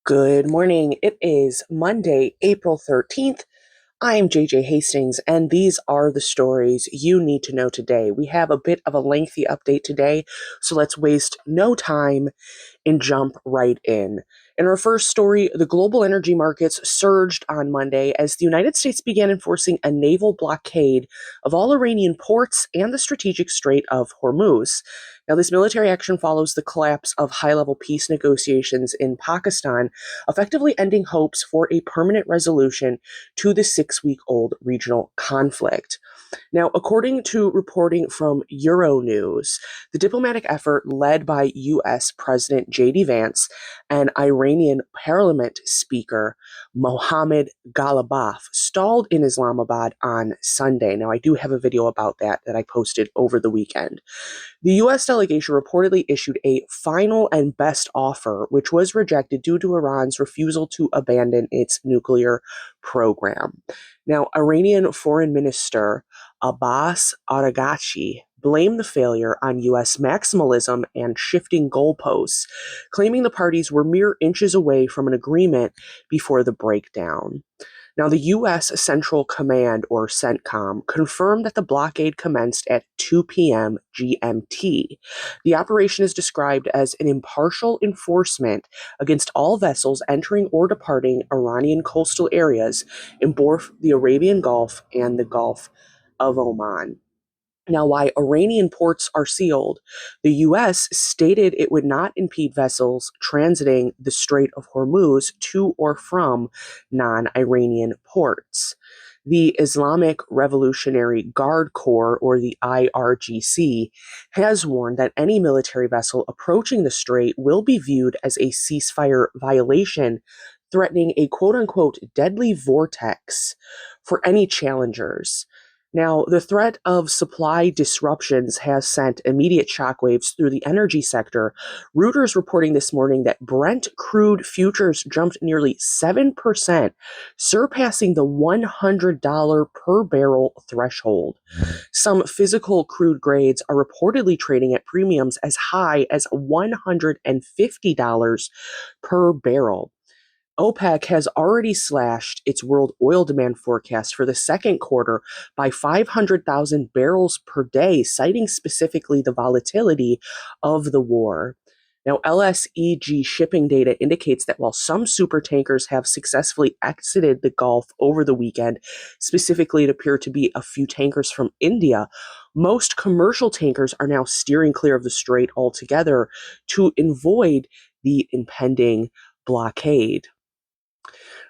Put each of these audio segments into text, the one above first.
Good morning. It is Monday, April 13th. I'm JJ Hastings, and these are the stories you need to know today. We have a bit of a lengthy update today, so let's waste no time and jump right in. In our first story, the global energy markets surged on Monday as the United States began enforcing a naval blockade of all Iranian ports and the strategic Strait of Hormuz. Now, this military action follows the collapse of high level peace negotiations in Pakistan, effectively ending hopes for a permanent resolution to the 6 week old regional conflict. Now, according to reporting from Euronews, the diplomatic effort led by U.S. President J.D. Vance and Iranian parliament speaker Mohammad Ghalibaf stalled in Islamabad on Sunday. Now, I do have a video about that I posted over the weekend. The U.S. delegation reportedly issued a final and best offer, which was rejected due to Iran's refusal to abandon its nuclear program. Now, Iranian Foreign Minister Abbas Araghchi blamed the failure on U.S. maximalism and shifting goalposts, claiming the parties were mere inches away from an agreement before the breakdown. Now, the U.S. Central Command, or CENTCOM, confirmed that the blockade commenced at 2 p.m. GMT. The operation is described as an impartial enforcement against all vessels entering or departing Iranian coastal areas in both the Arabian Gulf and the Gulf of Oman. Now, while Iranian ports are sealed, the U.S. stated it would not impede vessels transiting the Strait of Hormuz to or from non-Iranian ports. The Islamic Revolutionary Guard Corps, or the IRGC, has warned that any military vessel approaching the strait will be viewed as a ceasefire violation, threatening a quote-unquote deadly vortex for any challengers. Now, the threat of supply disruptions has sent immediate shockwaves through the energy sector. Reuters reporting this morning that Brent crude futures jumped nearly 7%, surpassing the $100 per barrel threshold. Some physical crude grades are reportedly trading at premiums as high as $150 per barrel. OPEC has already slashed its world oil demand forecast for the second quarter by 500,000 barrels per day, citing specifically the volatility of the war. Now, LSEG shipping data indicates that while some super tankers have successfully exited the Gulf over the weekend, specifically it appeared to be a few tankers from India, most commercial tankers are now steering clear of the strait altogether to avoid the impending blockade.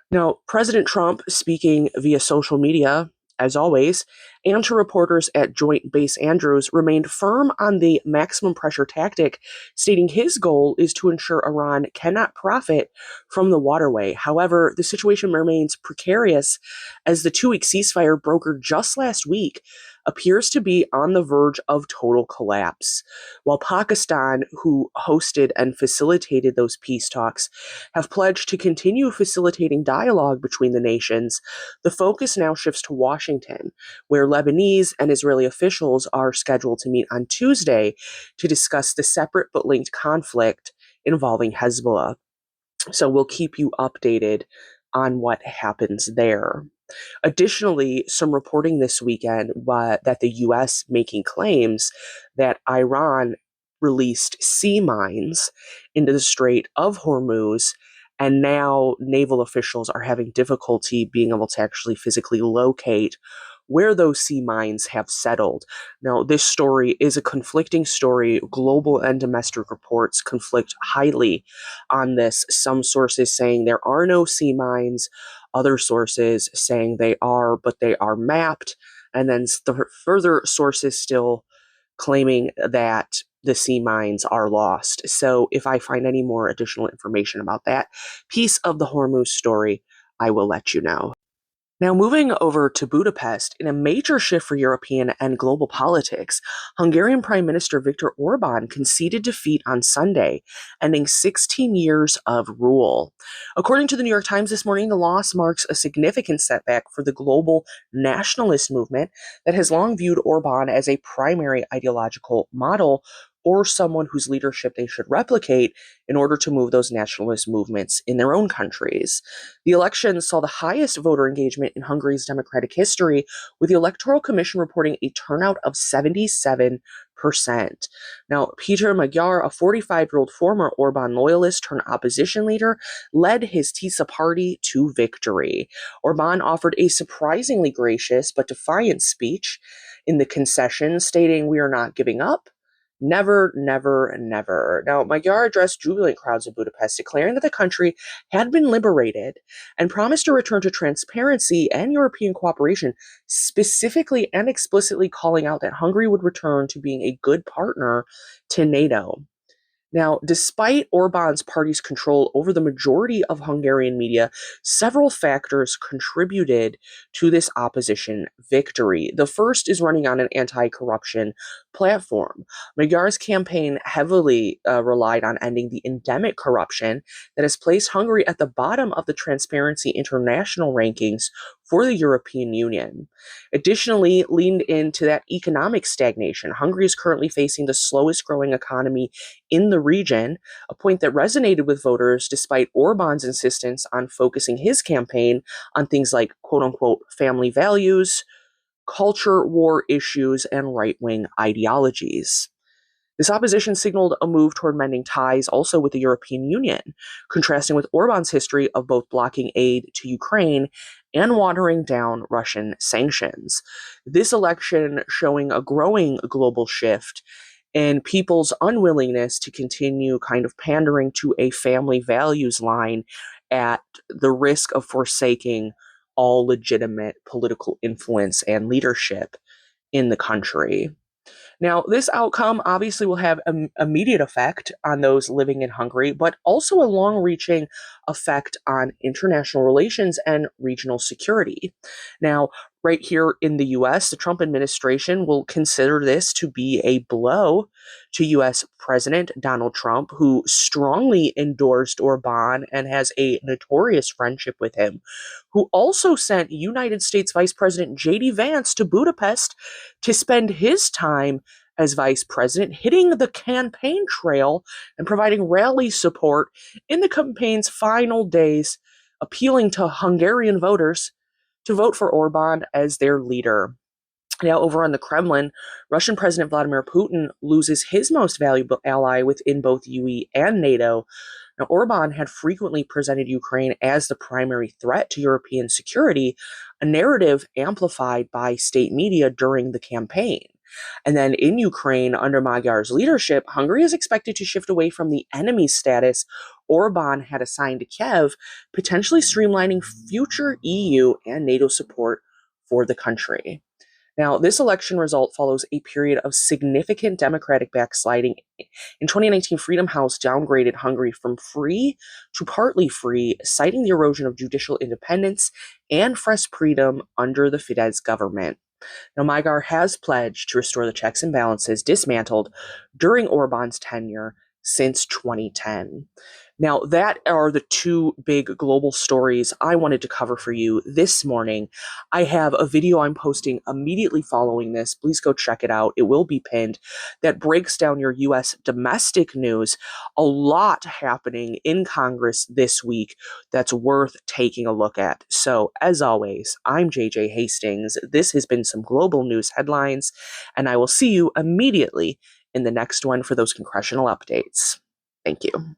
Now, President Trump, speaking via social media, as always, and to reporters at Joint Base Andrews, remained firm on the maximum pressure tactic, stating his goal is to ensure Iran cannot profit from the waterway. However, the situation remains precarious as the 2 week ceasefire brokered just last week appears to be on the verge of total collapse. While Pakistan, who hosted and facilitated those peace talks, have pledged to continue facilitating dialogue between the nations, the focus now shifts to Washington, where Lebanese and Israeli officials are scheduled to meet on Tuesday to discuss the separate but linked conflict involving Hezbollah. So we'll keep you updated on what happens there. Additionally, some reporting this weekend that the U.S. making claims that Iran released sea mines into the Strait of Hormuz, and now naval officials are having difficulty being able to actually physically locate where those sea mines have settled. Now, this story is a conflicting story. Global and domestic reports conflict highly on this. Some sources saying there are no sea mines, other sources saying they are, but they are mapped, and then further sources still claiming that the sea mines are lost. So if I find any more additional information about that piece of the Hormuz story, I will let you know. Now, moving over to Budapest, in a major shift for European and global politics, Hungarian Prime Minister Viktor Orban conceded defeat on Sunday, ending 16 years of rule. According to the New York Times this morning, the loss marks a significant setback for the global nationalist movement that has long viewed Orban as a primary ideological model or someone whose leadership they should replicate in order to move those nationalist movements in their own countries. The election saw the highest voter engagement in Hungary's democratic history, with the Electoral Commission reporting a turnout of 77%. Now, Peter Magyar, a 45-year-old former Orban loyalist turned opposition leader, led his TISA party to victory. Orban offered a surprisingly gracious but defiant speech in the concession, stating, "We are not giving up. Never, never, never." Now, Magyar addressed jubilant crowds in Budapest, declaring that the country had been liberated and promised to return to transparency and European cooperation, specifically and explicitly calling out that Hungary would return to being a good partner to NATO. Now, despite Orban's party's control over the majority of Hungarian media, several factors contributed to this opposition victory. The first is running on an anti corruption platform. Magyar's campaign heavily relied on ending the endemic corruption that has placed Hungary at the bottom of the Transparency International rankings for the European Union. Additionally, leaned into that economic stagnation. Hungary is currently facing the slowest growing economy in the region, a point that resonated with voters despite Orban's insistence on focusing his campaign on things like quote unquote family values, culture war issues, and right wing ideologies. This opposition signaled a move toward mending ties also with the European Union, contrasting with Orban's history of both blocking aid to Ukraine and watering down Russian sanctions. This election showing a growing global shift in people's unwillingness to continue kind of pandering to a family values line at the risk of forsaking all legitimate political influence and leadership in the country. Now, this outcome obviously will have an immediate effect on those living in Hungary, but also a long reaching effect on international relations and regional security. Now, right here in the US, the Trump administration will consider this to be a blow to US President Donald Trump, who strongly endorsed Orban and has a notorious friendship with him, who also sent United States Vice President J.D. Vance to Budapest to spend his time as vice president, hitting the campaign trail and providing rally support in the campaign's final days, appealing to Hungarian voters to vote for Orban as their leader. Now, over on the Kremlin, Russian President Vladimir Putin loses his most valuable ally within both UE and NATO. Now, Orban had frequently presented Ukraine as the primary threat to European security, a narrative amplified by state media during the campaign. And then in Ukraine, under Magyar's leadership, Hungary is expected to shift away from the enemy status Orban had assigned to Kiev, potentially streamlining future EU and NATO support for the country. Now, this election result follows a period of significant democratic backsliding. In 2019, Freedom House downgraded Hungary from free to partly free, citing the erosion of judicial independence and press freedom under the Fidesz government. Now, Magyar has pledged to restore the checks and balances dismantled during Orban's tenure since 2010. Now, that are the two big global stories I wanted to cover for you this morning. I have a video I'm posting immediately following this. Please go check it out. It will be pinned. That breaks down your U.S. domestic news. A lot happening in Congress this week that's worth taking a look at. So, as always, I'm JJ Hastings. This has been some global news headlines, and I will see you immediately in the next one for those congressional updates. Thank you.